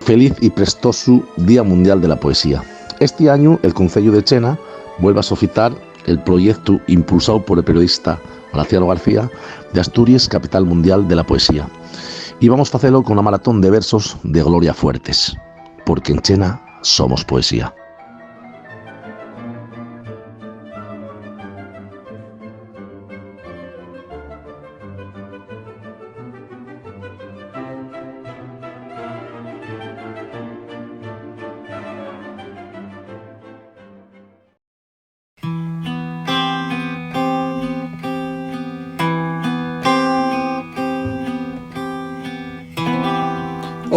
Feliz y prestoso Día Mundial de la Poesía. Este año el Concello de Chena vuelve a sofitar el proyecto impulsado por el periodista Graciano García de Asturias, capital mundial de la poesía. Y vamos a hacerlo con una maratón de versos de Gloria Fuertes, porque en Chena somos poesía.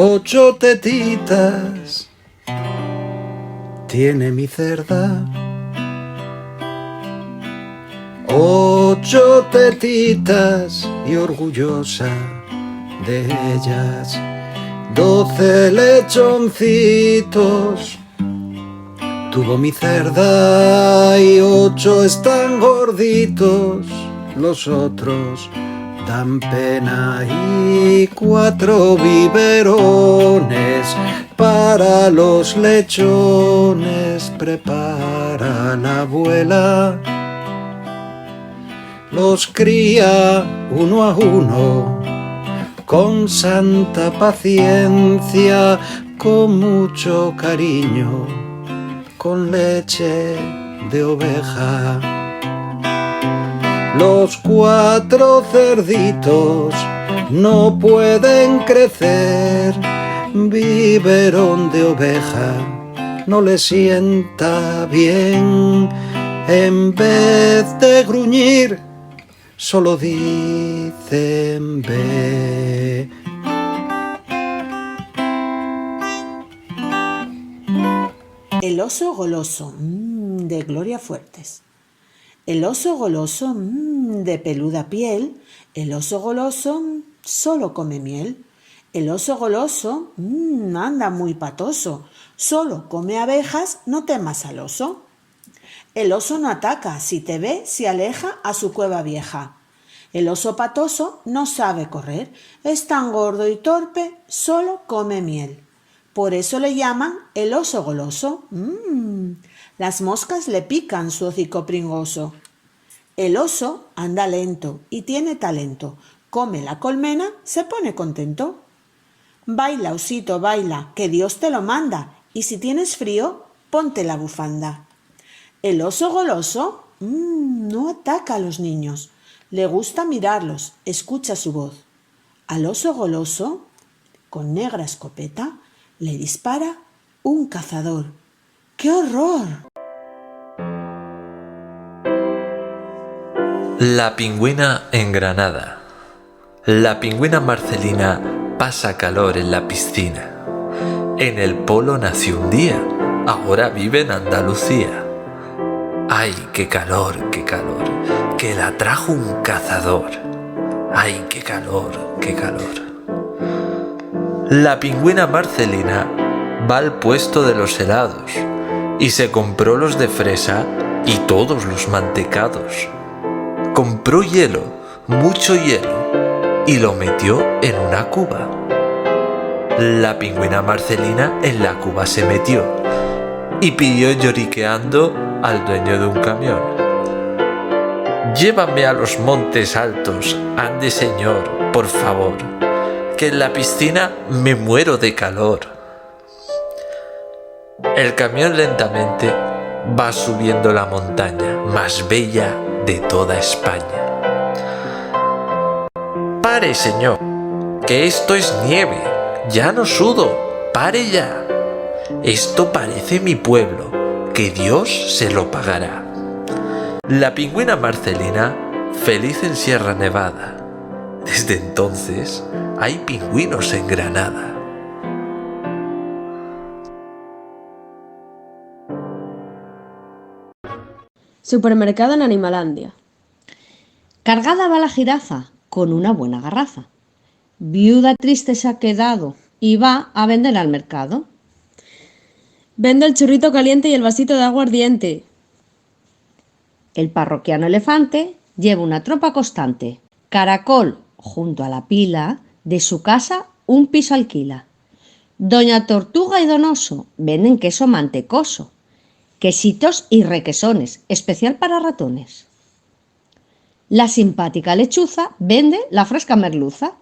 Ocho tetitas tiene mi cerda, 8 tetitas y orgullosa de ellas, 12 lechoncitos tuvo mi cerda y 8 están gorditos, los otros dan pena y 4 biberones para los lechones prepara la abuela. Los cría uno a uno con santa paciencia, con mucho cariño, con leche de oveja. Los 4 cerditos no pueden crecer, biberón de oveja no les sienta bien. En vez de gruñir, solo dicen ve. El oso goloso, de Gloria Fuertes. El oso goloso, de peluda piel, el oso goloso solo come miel. El oso goloso anda muy patoso, solo come abejas, no temas al oso. El oso no ataca, si te ve, se aleja a su cueva vieja. El oso patoso no sabe correr, es tan gordo y torpe, solo come miel. Por eso le llaman el oso goloso. Las moscas le pican su hocico pringoso. El oso anda lento y tiene talento. Come la colmena, se pone contento. Baila, osito, baila, que Dios te lo manda. Y si tienes frío, ponte la bufanda. El oso goloso no ataca a los niños. Le gusta mirarlos, escucha su voz. Al oso goloso, con negra escopeta, le dispara un cazador. ¡Qué horror! La pingüina en Granada. La pingüina Marcelina pasa calor en la piscina. En el polo nació un día, ahora vive en Andalucía. ¡Ay, qué calor, que la trajo un cazador! ¡Ay, qué calor, qué calor! La pingüina Marcelina va al puesto de los helados y se compró los de fresa y todos los mantecados. Compró hielo, mucho hielo, y lo metió en una cuba. La pingüina Marcelina en la cuba se metió y pidió lloriqueando al dueño de un camión: llévame a los montes altos, ande señor, por favor, que en la piscina me muero de calor. El camión lentamente va subiendo la montaña más bella de toda España. Pare, señor, que esto es nieve, ya no sudo, pare ya. Esto parece mi pueblo, que Dios se lo pagará. La pingüina Marcelina, feliz en Sierra Nevada. Desde entonces hay pingüinos en Granada. Supermercado en Animalandia. Cargada va la jirafa con una buena garrafa. Viuda triste se ha quedado y va a vender al mercado. Vendo el churrito caliente y el vasito de aguardiente. El parroquiano elefante lleva una tropa constante. Caracol, junto a la pila, de su casa un piso alquila. Doña Tortuga y Don Oso venden queso mantecoso, quesitos y requesones, especial para ratones. La simpática lechuza vende la fresca merluza.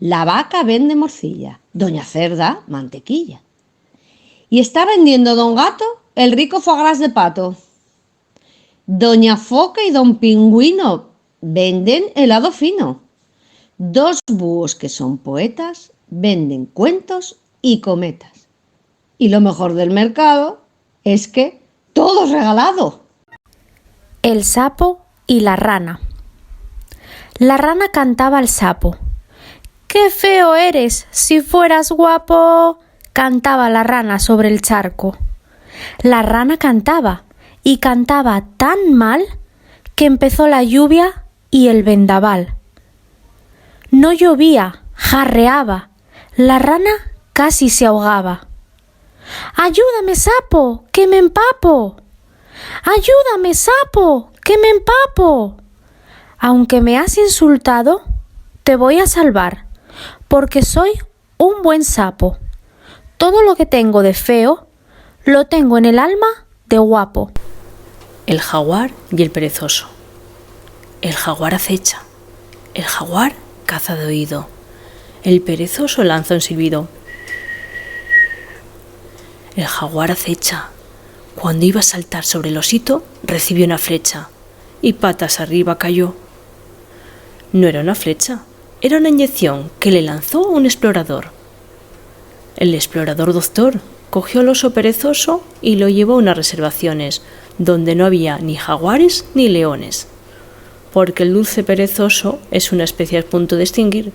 La vaca vende morcilla, Doña Cerda mantequilla. Y está vendiendo Don Gato el rico foie gras de pato. Doña Foca y Don Pingüino venden helado fino. Dos búhos que son poetas venden cuentos y cometas. Y lo mejor del mercado es que todo es regalado. El sapo y la rana. La rana cantaba al sapo. ¡Qué feo eres! Si fueras guapo, cantaba la rana sobre el charco. La rana cantaba, y cantaba tan mal que empezó la lluvia y el vendaval. No llovía, jarreaba, la rana casi se ahogaba. ¡Ayúdame, sapo, que me empapo! ¡Ayúdame, sapo, que me empapo! Aunque me has insultado, te voy a salvar, porque soy un buen sapo. Todo lo que tengo de feo, lo tengo en el alma de guapo. El jaguar y el perezoso. El jaguar acecha. El jaguar caza de oído. El perezoso lanza un silbido. El jaguar acecha. Cuando iba a saltar sobre el osito, recibió una flecha y patas arriba cayó. No era una flecha, era una inyección que le lanzó un explorador. El explorador doctor cogió al oso perezoso y lo llevó a unas reservaciones donde no había ni jaguares ni leones, porque el dulce perezoso es una especie a punto de extinguir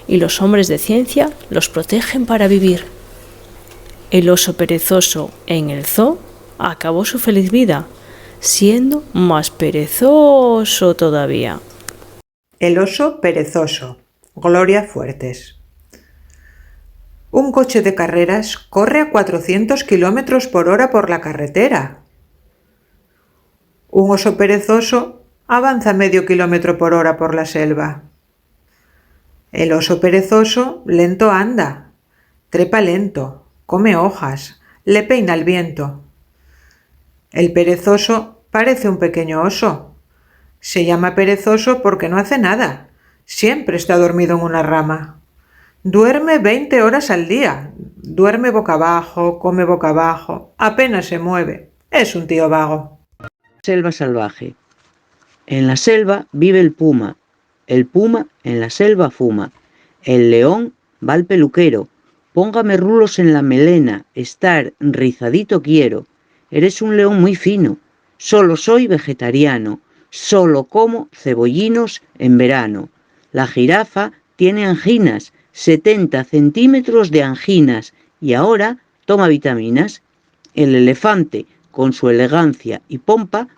y los hombres de ciencia los protegen para vivir. El oso perezoso en el zoo acabó su feliz vida, siendo más perezoso todavía. El oso perezoso. Gloria Fuertes. Un coche de carreras corre a 400 kilómetros por hora por la carretera. Un oso perezoso avanza medio kilómetro por hora por la selva. El oso perezoso lento anda, trepa lento, come hojas, le peina el viento. El perezoso parece un pequeño oso. Se llama perezoso porque no hace nada. Siempre está dormido en una rama. Duerme 20 horas al día. Duerme boca abajo, come boca abajo, apenas se mueve. Es un tío vago. Selva salvaje. En la selva vive el puma en la selva fuma. El león va al peluquero. Póngame rulos en la melena, estar rizadito quiero. Eres un león muy fino. Solo soy vegetariano. Solo como cebollinos en verano. La jirafa tiene anginas, 70 centímetros de anginas, y ahora toma vitaminas. El elefante, con su elegancia y pompa,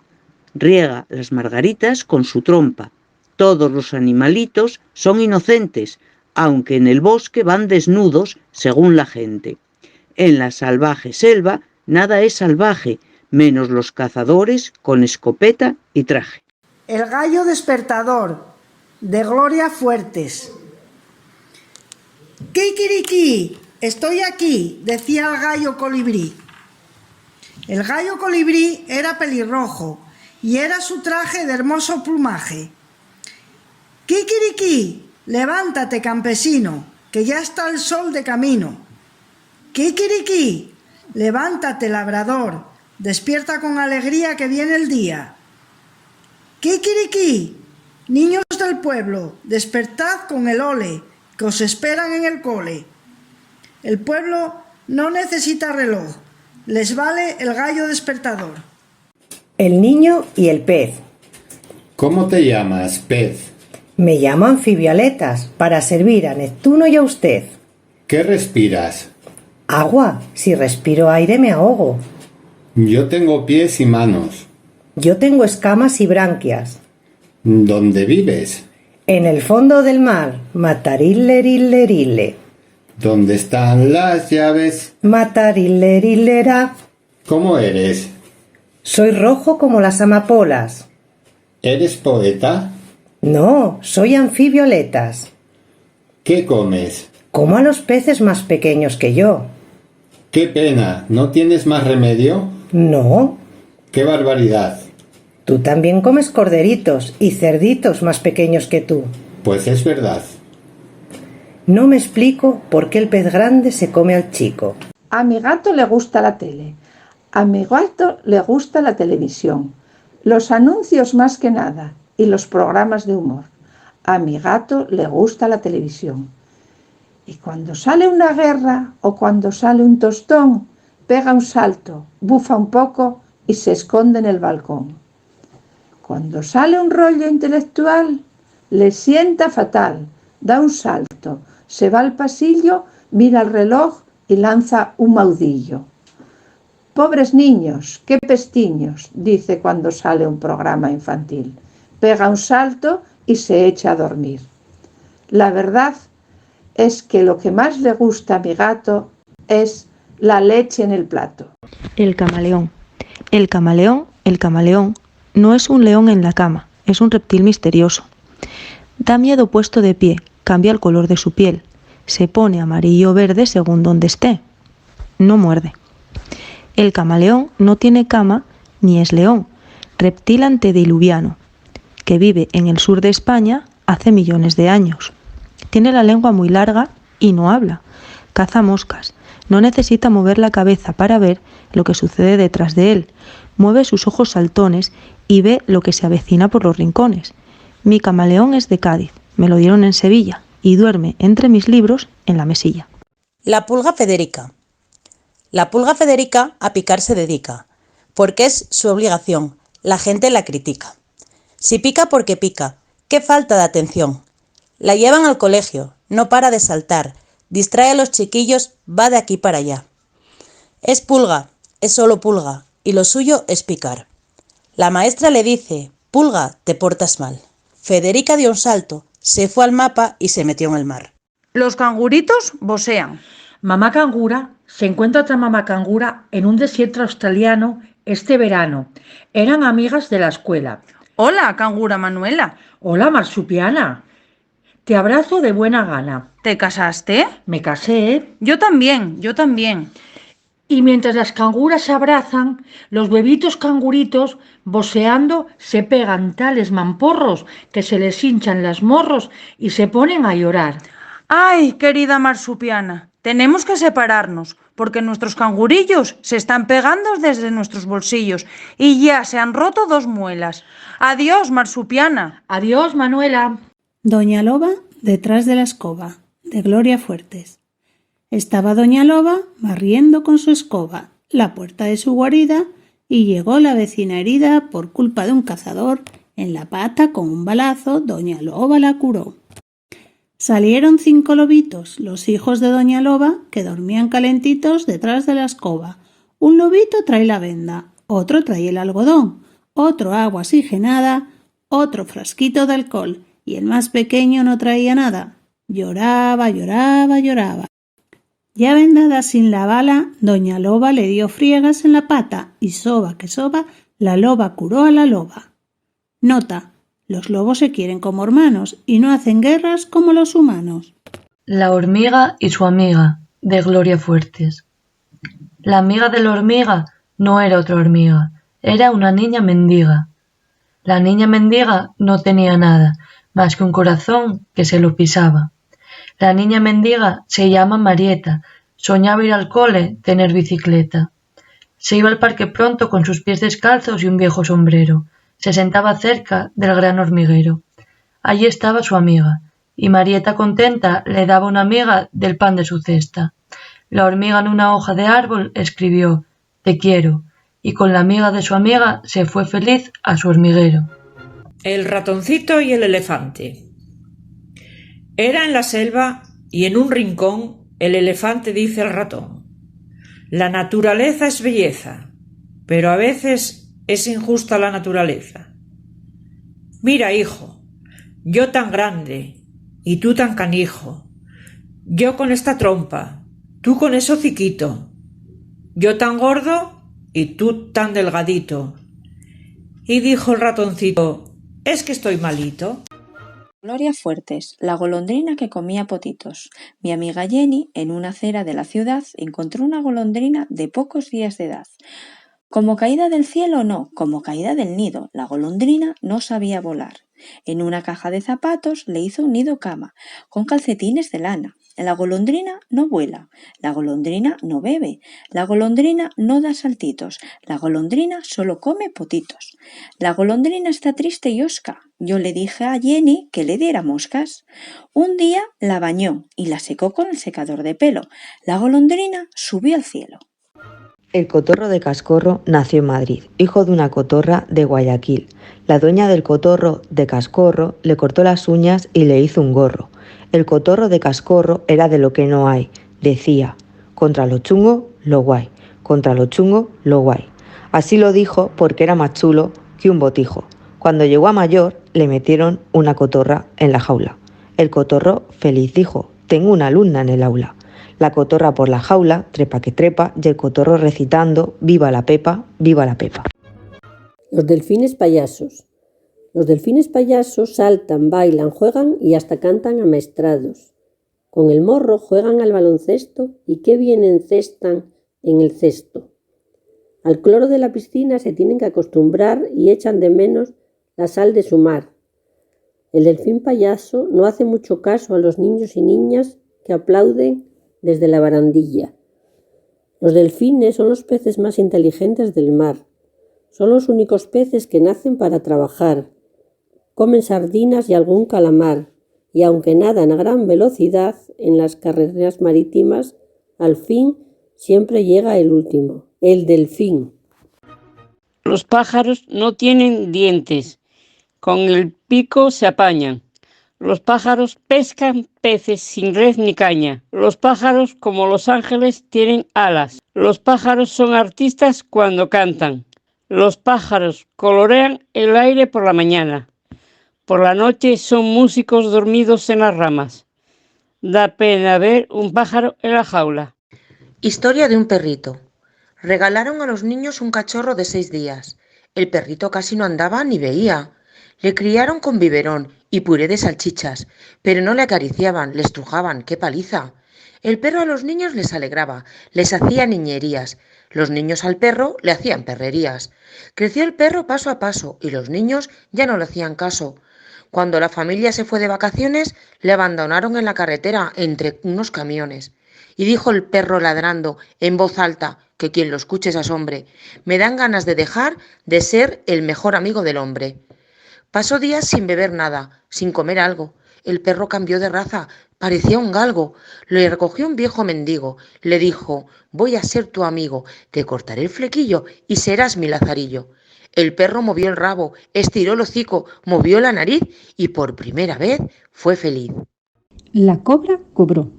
riega las margaritas con su trompa. Todos los animalitos son inocentes, aunque en el bosque van desnudos según la gente. En la salvaje selva nada es salvaje, menos los cazadores con escopeta y traje. El gallo despertador, de Gloria Fuertes. ¡Kikiriki! Estoy aquí, decía el gallo colibrí. El gallo colibrí era pelirrojo y era su traje de hermoso plumaje. ¡Kikiriki! Levántate, campesino, que ya está el sol de camino. ¡Kikiriki! Levántate, labrador, despierta con alegría que viene el día. ¡Kikiriki! Niños del pueblo, despertad con el ole, que os esperan en el cole. El pueblo no necesita reloj, les vale el gallo despertador. El niño y el pez. ¿Cómo te llamas, pez? Me llamo Anfibioletas, para servir a Neptuno y a usted. ¿Qué respiras? Agua, si respiro aire me ahogo. Yo tengo pies y manos. Yo tengo escamas y branquias. ¿Dónde vives? En el fondo del mar, matarillerillerille. ¿Dónde están las llaves? Matarillerillera. ¿Cómo eres? Soy rojo como las amapolas. ¿Eres poeta? No, soy Anfibioletas. ¿Qué comes? Como a los peces más pequeños que yo. ¡Qué pena! ¿No tienes más remedio? No. ¡Qué barbaridad! Tú también comes corderitos y cerditos más pequeños que tú. Pues es verdad. No me explico por qué el pez grande se come al chico. A mi gato le gusta la tele. A mi gato le gusta la televisión. Los anuncios más que nada y los programas de humor. A mi gato le gusta la televisión. Y cuando sale una guerra o cuando sale un tostón, pega un salto, bufa un poco y se esconde en el balcón. Cuando sale un rollo intelectual, le sienta fatal, da un salto, se va al pasillo, mira el reloj y lanza un maudillo. Pobres niños, qué pestiños, dice cuando sale un programa infantil. Pega un salto y se echa a dormir. La verdad es que lo que más le gusta a mi gato es la leche en el plato. El camaleón. El camaleón, no es un león en la cama, es un reptil misterioso. Da miedo puesto de pie, cambia el color de su piel, se pone amarillo o verde según donde esté. No muerde. El camaleón no tiene cama ni es león, reptil antediluviano, que vive en el sur de España hace millones de años. Tiene la lengua muy larga y no habla. Caza moscas. No necesita mover la cabeza para ver lo que sucede detrás de él. Mueve sus ojos saltones y ve lo que se avecina por los rincones. Mi camaleón es de Cádiz. Me lo dieron en Sevilla y duerme entre mis libros en la mesilla. La pulga Federica. La pulga Federica a picar se dedica, porque es su obligación. La gente la critica. Si pica porque pica, qué falta de atención. La llevan al colegio, no para de saltar, distrae a los chiquillos, va de aquí para allá. Es pulga, es solo pulga, y lo suyo es picar. La maestra le dice, pulga, te portas mal. Federica dio un salto, se fue al mapa y se metió en el mar. Los canguritos vocean. Mamá cangura se encuentra otra mamá cangura en un desierto australiano este verano. Eran amigas de la escuela. Hola, cangura Manuela. Hola, marsupiana. Te abrazo de buena gana. ¿Te casaste? Me casé. Yo también. Y mientras las canguras se abrazan, los bebitos canguritos, voceando, se pegan tales mamporros que se les hinchan las morros y se ponen a llorar. ¡Ay, querida marsupiana! Tenemos que separarnos, porque nuestros cangurillos se están pegando desde nuestros bolsillos y ya se han roto 2 muelas. Adiós, marsupiana. Adiós, Manuela. Doña Loba detrás de la escoba, de Gloria Fuertes. Estaba Doña Loba barriendo con su escoba la puerta de su guarida y llegó la vecina herida por culpa de un cazador en la pata con un balazo. Doña Loba la curó. Salieron 5 lobitos, los hijos de Doña Loba, que dormían calentitos detrás de la escoba. Un lobito trae la venda, otro trae el algodón, otro agua oxigenada, otro frasquito de alcohol, y el más pequeño no traía nada. Lloraba. Ya vendada sin la bala, Doña Loba le dio friegas en la pata y soba que soba, la loba curó a la loba. Nota: los lobos se quieren como hermanos y no hacen guerras como los humanos. La hormiga y su amiga, de Gloria Fuertes. La amiga de la hormiga no era otra hormiga, era una niña mendiga. La niña mendiga no tenía nada, más que un corazón que se lo pisaba. La niña mendiga se llama Marieta, soñaba ir al cole, tener bicicleta. Se iba al parque pronto con sus pies descalzos y un viejo sombrero. Se sentaba cerca del gran hormiguero. Allí estaba su amiga, y Marieta contenta le daba una miga del pan de su cesta. La hormiga en una hoja de árbol escribió «Te quiero», y con la miga de su amiga se fue feliz a su hormiguero. El ratoncito y el elefante. Era en la selva y en un rincón el elefante dice al ratón: la naturaleza es belleza, pero a veces es injusta la naturaleza. Mira, hijo, yo tan grande y tú tan canijo, yo con esta trompa, tú con ese hociquito, yo tan gordo y tú tan delgadito. Y dijo el ratoncito: es que estoy malito. Gloria Fuertes, la golondrina que comía potitos. Mi amiga Jenny, en una acera de la ciudad, encontró una golondrina de pocos días de edad. Como caída del cielo, no, como caída del nido. La golondrina no sabía volar. En una caja de zapatos le hizo un nido cama, con calcetines de lana. La golondrina no vuela, la golondrina no bebe, la golondrina no da saltitos, la golondrina solo come potitos. La golondrina está triste y hosca. Yo le dije a Jenny que le diera moscas. Un día la bañó y la secó con el secador de pelo. La golondrina subió al cielo. El cotorro de Cascorro nació en Madrid, hijo de una cotorra de Guayaquil. La dueña del cotorro de Cascorro le cortó las uñas y le hizo un gorro. El cotorro de Cascorro era de lo que no hay. Decía, contra lo chungo, lo guay, contra lo chungo, lo guay. Así lo dijo porque era más chulo que un botijo. Cuando llegó a mayor, le metieron una cotorra en la jaula. El cotorro feliz dijo, tengo una alumna en el aula. La cotorra por la jaula, trepa que trepa, y el cotorro recitando, ¡viva la Pepa, viva la Pepa! Los delfines payasos. Los delfines payasos saltan, bailan, juegan y hasta cantan amaestrados. Con el morro juegan al baloncesto y qué bien encestan en el cesto. Al cloro de la piscina se tienen que acostumbrar y echan de menos la sal de su mar. El delfín payaso no hace mucho caso a los niños y niñas que aplauden desde la barandilla. Los delfines son los peces más inteligentes del mar. Son los únicos peces que nacen para trabajar. Comen sardinas y algún calamar, y aunque nadan a gran velocidad en las carreras marítimas, al fin siempre llega el último, el delfín. Los pájaros no tienen dientes, con el pico se apañan. Los pájaros pescan peces sin red ni caña. Los pájaros, como los ángeles, tienen alas. Los pájaros son artistas cuando cantan. Los pájaros colorean el aire por la mañana. Por la noche son músicos dormidos en las ramas. Da pena ver un pájaro en la jaula. Historia de un perrito. Regalaron a los niños un cachorro de 6 días. El perrito casi no andaba ni veía. Le criaron con biberón y puré de salchichas, pero no le acariciaban, le estrujaban, ¡qué paliza! El perro a los niños les alegraba, les hacía niñerías. Los niños al perro le hacían perrerías. Creció el perro paso a paso y los niños ya no le hacían caso. Cuando la familia se fue de vacaciones, le abandonaron en la carretera entre unos camiones. Y dijo el perro ladrando en voz alta, que quien lo escuche se asombre, me dan ganas de dejar de ser el mejor amigo del hombre. Pasó días sin beber nada, sin comer algo. El perro cambió de raza, parecía un galgo. Le recogió un viejo mendigo, le dijo, voy a ser tu amigo, te cortaré el flequillo y serás mi lazarillo. El perro movió el rabo, estiró el hocico, movió la nariz y por primera vez fue feliz. La cobra cobró.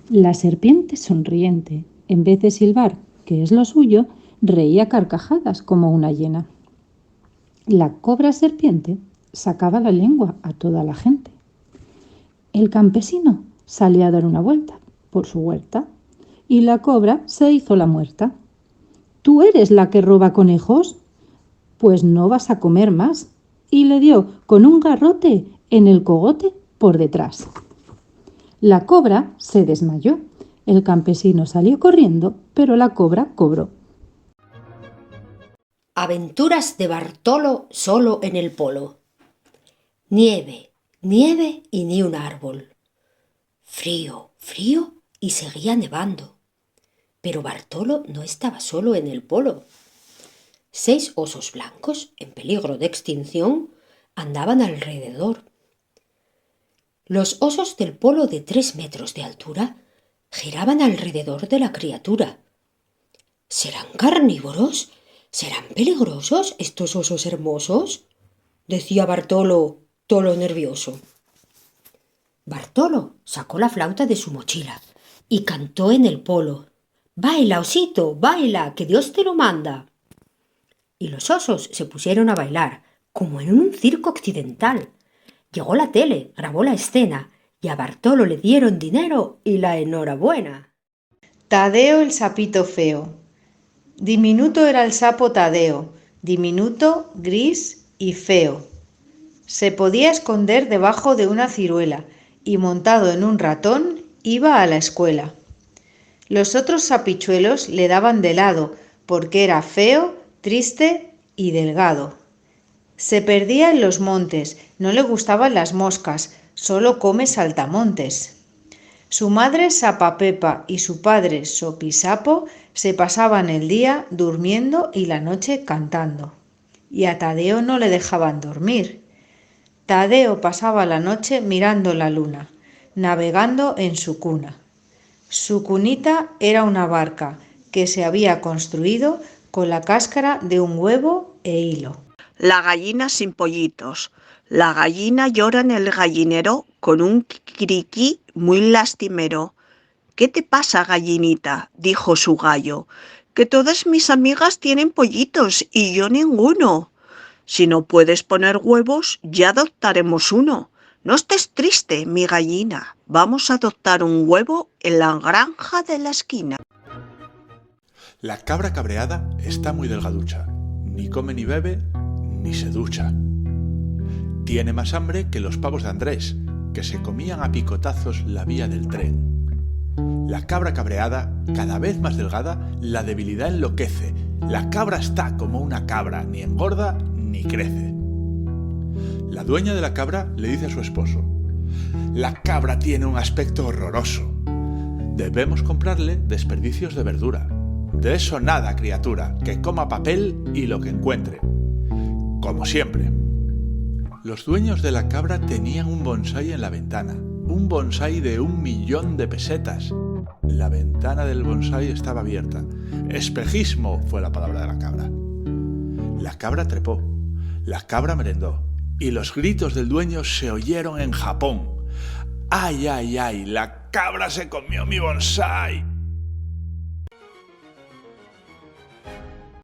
La serpiente sonriente, en vez de silbar, que es lo suyo, reía carcajadas como una hiena. La cobra serpiente sacaba la lengua a toda la gente. El campesino salía a dar una vuelta por su huerta y la cobra se hizo la muerta. ¿Tú eres la que roba conejos? Pues no vas a comer más. Y le dio con un garrote en el cogote por detrás. La cobra se desmayó. El campesino salió corriendo, pero la cobra cobró. Aventuras de Bartolo solo en el polo. Nieve, nieve y ni un árbol. Frío, frío y seguía nevando. Pero Bartolo no estaba solo en el polo. 6 osos blancos, en peligro de extinción, andaban alrededor. Los osos del polo de 3 metros de altura giraban alrededor de la criatura. ¿Serán carnívoros? ¿Serán peligrosos estos osos hermosos? Decía Bartolo, tolo nervioso. Bartolo sacó la flauta de su mochila y cantó en el polo. «Baila, osito, baila, que Dios te lo manda». Y los osos se pusieron a bailar, como en un circo occidental. Llegó la tele, grabó la escena, y a Bartolo le dieron dinero y la enhorabuena. Tadeo el sapito feo. Diminuto era el sapo Tadeo, diminuto, gris y feo. Se podía esconder debajo de una ciruela y montado en un ratón iba a la escuela. Los otros sapichuelos le daban de lado porque era feo, triste y delgado. Se perdía en los montes, no le gustaban las moscas, solo come saltamontes. Su madre Sapapepa y su padre Sopisapo se pasaban el día durmiendo y la noche cantando. Y a Tadeo no le dejaban dormir. Tadeo pasaba la noche mirando la luna, navegando en su cuna. Su cunita era una barca que se había construido con la cáscara de un huevo e hilo. La gallina sin pollitos. La gallina llora en el gallinero con un criquí muy lastimero. ¿Qué te pasa, gallinita?, dijo su gallo, que todas mis amigas tienen pollitos y yo ninguno. Si no puedes poner huevos, ya adoptaremos uno. No estés triste, mi gallina. Vamos a adoptar un huevo en la granja de la esquina. La cabra cabreada está muy delgaducha. Ni come ni bebe, ni se ducha. Tiene más hambre que los pavos de Andrés, que se comían a picotazos la vía del tren. La cabra cabreada, cada vez más delgada, la debilidad enloquece. La cabra está como una cabra, ni engorda ni crece. La dueña de la cabra le dice a su esposo: la cabra tiene un aspecto horroroso. Debemos comprarle desperdicios de verdura. De eso nada, criatura, que coma papel y lo que encuentre. Como siempre. Los dueños de la cabra tenían un bonsái en la ventana, un bonsái de 1.000.000 de pesetas. La ventana del bonsái estaba abierta. Espejismo fue la palabra de la cabra. La cabra trepó, la cabra merendó, y los gritos del dueño se oyeron en Japón. ¡Ay, ay, ay! ¡La cabra se comió mi bonsái!